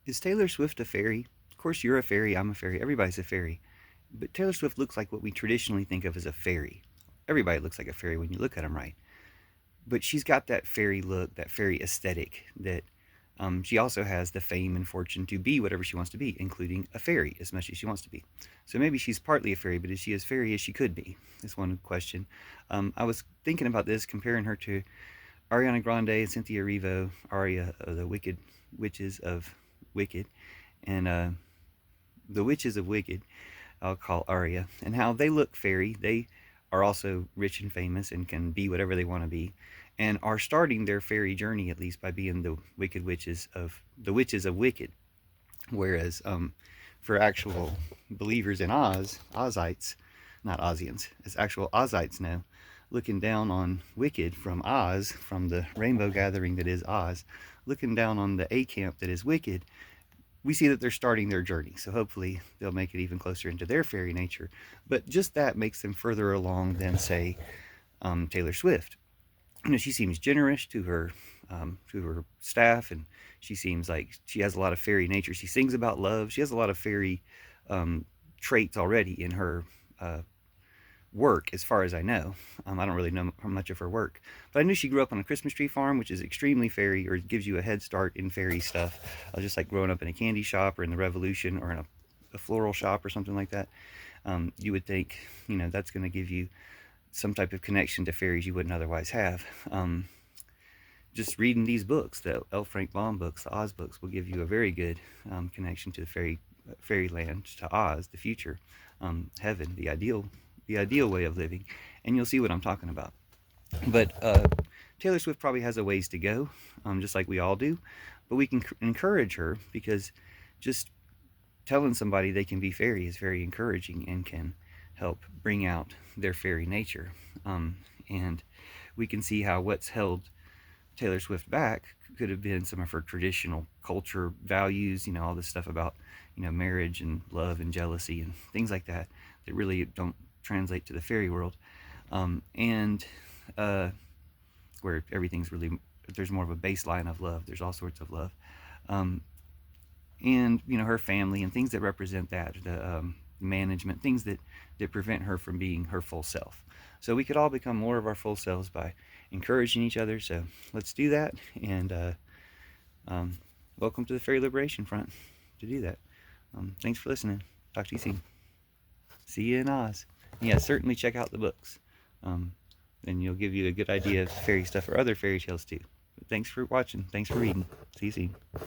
Is Taylor Swift a fairy? Of course, you're a fairy, I'm a fairy, everybody's a fairy. But Taylor Swift looks like what we traditionally think of as a fairy. Everybody looks like a fairy when you look at them right. But she's got that fairy look, that fairy aesthetic that she also has the fame and fortune to be whatever she wants to be, including a fairy as much as she wants to be. So maybe she's partly a fairy, but is she as fairy as she could be? Is one question. I was thinking about this, comparing her to Ariana Grande and Cynthia Erivo, Aria of the Wicked Witches of Wicked, and the Witches of Wicked, I'll call Aria, and how they look fairy. They are also rich and famous and can be whatever they want to be, and are starting their fairy journey at least by being the Witches of Wicked. Whereas for actual believers in Ozites, not Ozians, as actual Ozites know, looking down on Wicked from Oz, from the rainbow gathering that is Oz, looking down on the A camp that is Wicked, we see that they're starting their journey. So hopefully they'll make it even closer into their fairy nature. But just that makes them further along than, say, Taylor Swift. She seems generous to her staff, and she seems like she has a lot of fairy nature. She sings about love. She has a lot of fairy um, traits already in her uh, work, as far as I know. I don't really know much of her work, but I knew she grew up on a Christmas tree farm, which is extremely fairy, or gives you a head start in fairy stuff. Just like growing up in a candy shop, or in the Revolution, or in a floral shop, or something like that. You would think, that's going to give you some type of connection to fairies you wouldn't otherwise have. Just reading these books, the L. Frank Baum books, the Oz books, will give you a very good connection to the fairyland, to Oz, the future, heaven, the ideal way of living, and you'll see what I'm talking about. But Taylor Swift probably has a ways to go, just like we all do. But we can encourage her, because just telling somebody they can be fairy is very encouraging and can help bring out their fairy nature. And we can see how what's held Taylor Swift back could have been some of her traditional culture values, all this stuff about, marriage and love and jealousy and things like that that really don't translate to the fairy world. And where everything's really, there's more of a baseline of love, there's all sorts of love. Um, and, her family and things that represent that, the management, things that prevent her from being her full self. So we could all become more of our full selves by encouraging each other. So let's do that. And um, welcome to the Fairy Liberation Front to do that. Thanks for listening. Talk to you soon. See you in Oz. Yeah, certainly check out the books. And you'll give you a good idea of fairy stuff or other fairy tales too. But thanks for watching. Thanks for reading. See you soon.